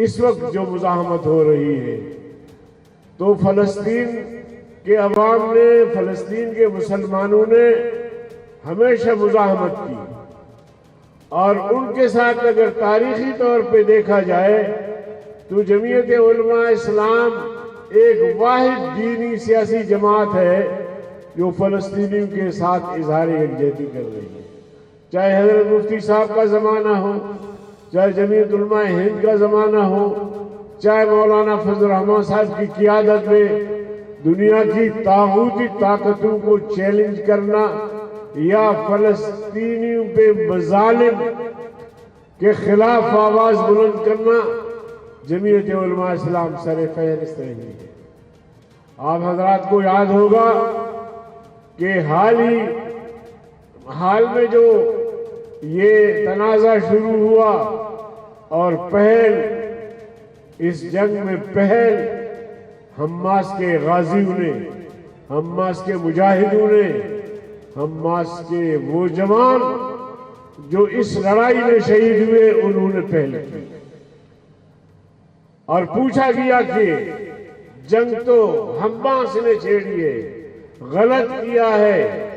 اس وقت جو مزاحمت ہو رہی ہے، تو فلسطین کے عوام نے، فلسطین کے مسلمانوں نے ہمیشہ مزاحمت کی، اور ان کے ساتھ اگر تاریخی طور پہ دیکھا جائے تو جمعیت علماء اسلام ایک واحد دینی سیاسی جماعت ہے جو فلسطینیوں کے ساتھ اظہار یکجہتی کر رہی ہے، چاہے حضرت مفتی صاحب کا زمانہ ہو، چاہے جمعیت علماء ہند کا زمانہ ہو، چاہے مولانا فضل الرحمان صاحب کی قیادت میں دنیا کی طاغوتی طاقتوں کو چیلنج کرنا یا فلسطینیوں پہ مظالم کے خلاف آواز بلند کرنا، جمعیت علماء اسلام سر فہرست رہی ہے۔ آپ حضرات کو یاد ہوگا کہ حال میں جو یہ تنازع شروع ہوا اور اس جنگ میں پہل حماس کے غازیوں نے، حماس کے مجاہدوں نے، حماس کے وہ جوان جو اس لڑائی میں شہید ہوئے، انہوں نے پہل کی، اور پوچھا گیا کہ جنگ تو حماس نے چھیڑی ہے، غلط کیا ہے،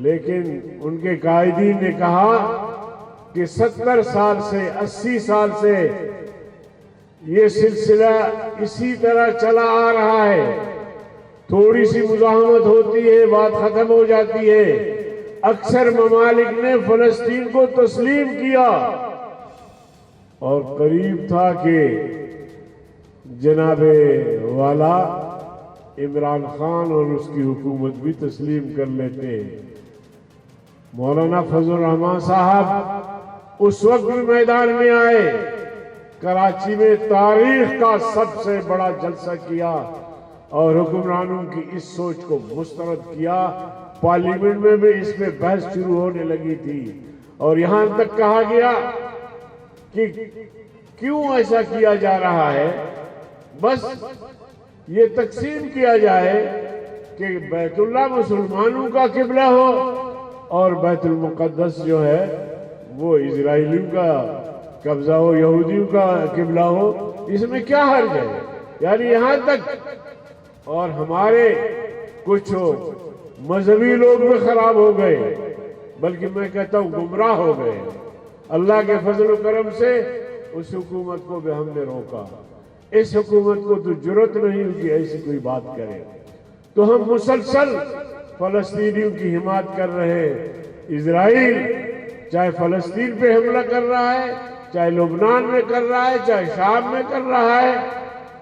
لیکن ان کے قائدین نے کہا کہ 70 سال سے 80 سال سے یہ سلسلہ اسی طرح چلا آ رہا ہے، تھوڑی سی مزاحمت ہوتی ہے، بات ختم ہو جاتی ہے۔ اکثر ممالک نے فلسطین کو تسلیم کیا، اور قریب تھا کہ جناب والا عمران خان اور اس کی حکومت بھی تسلیم کر لیتے۔ مولانا فضل الرحمان صاحب اس وقت بھی میدان میں آئے، کراچی میں تاریخ کا سب سے بڑا جلسہ کیا اور حکمرانوں کی اس سوچ کو مسترد کیا۔ پارلیمنٹ میں بھی اس پہ بحث شروع ہونے لگی تھی، اور یہاں تک کہا گیا کہ کیوں ایسا کیا جا رہا ہے، بس یہ تقسیم کیا جائے کہ بیت اللہ مسلمانوں کا قبلہ ہو اور بیت المقدس جو ہے وہ اسرائیلیوں کا قبضہ ہو، یہودیوں کا قبلہ ہو، اس میں کیا حرج ہے؟ یعنی یہاں تک، اور ہمارے کچھ مذہبی لوگ بھی خراب ہو گئے، بلکہ میں کہتا ہوں گمراہ ہو گئے۔ اللہ کے فضل و کرم سے اس حکومت کو بھی ہم نے روکا۔ اس حکومت کو تو جرأت نہیں کہ ایسی کوئی بات کرے، تو ہم مسلسل فلسطینیوں کی حمایت کر رہے ہیں۔ اسرائیل چاہے فلسطین پہ حملہ کر رہا ہے، چاہے لبنان میں کر رہا ہے، چاہے شام میں کر رہا ہے،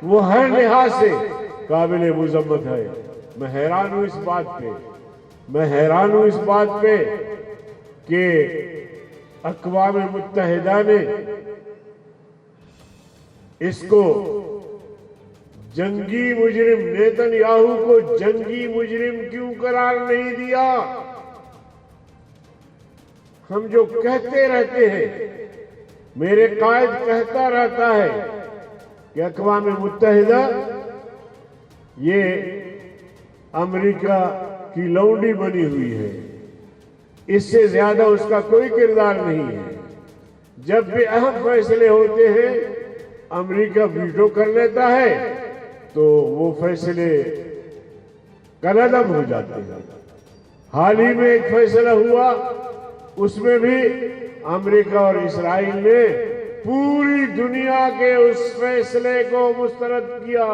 وہ ہر لحاظ سے قابل مذمت ہے۔ میں حیران ہوں اس بات پہ کہ اقوام متحدہ نے اس کو جنگی مجرم، نیتن یاہو کو جنگی مجرم کیوں قرار نہیں دیا؟ ہم جو کہتے رہتے ہیں، میرے قائد کہتا رہتا ہے کہ اقوام متحدہ یہ امریکہ کی لونڈی بنی ہوئی ہے، اس سے زیادہ اس کا کوئی کردار نہیں ہے۔ جب بھی اہم فیصلے ہوتے ہیں امریکہ ویٹو کر لیتا ہے تو وہ فیصلے کالعدم ہو جاتے ہیں۔ حال ہی میں ایک فیصلہ ہوا، اس میں بھی امریکہ اور اسرائیل نے پوری دنیا کے اس فیصلے کو مسترد کیا۔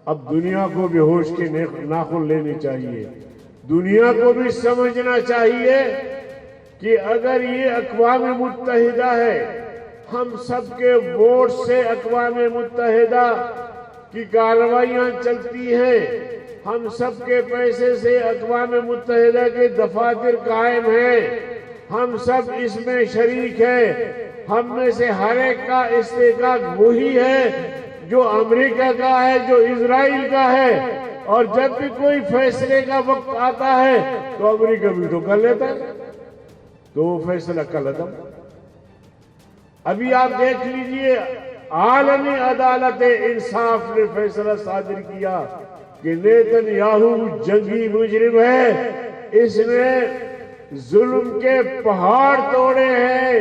اب دنیا کو بھی ہوش کے ناخن لینے چاہیے، دنیا کو بھی سمجھنا چاہیے کہ اگر یہ اقوام متحدہ ہے، ہم سب کے ووٹ سے اقوام متحدہ کی کارروائیاں چلتی ہیں، ہم سب کے پیسے سے اقوام متحدہ کے دفاتر قائم ہیں، ہم سب اس میں شریک ہیں، ہم میں سے ہر ایک کا استحقاق وہی ہے جو امریکہ کا ہے، جو اسرائیل کا ہے، اور جب بھی کوئی فیصلے کا وقت آتا ہے تو امریکہ ویٹو کر لیتا ہے، تو وہ فیصلہ کالعدم۔ ابھی آپ دیکھ لیجئے، عالمی عدالت انصاف نے فیصلہ صادر کیا کہ نیتن یاہو جنگی مجرم ہے، اس نے ظلم کے پہاڑ توڑے ہیں،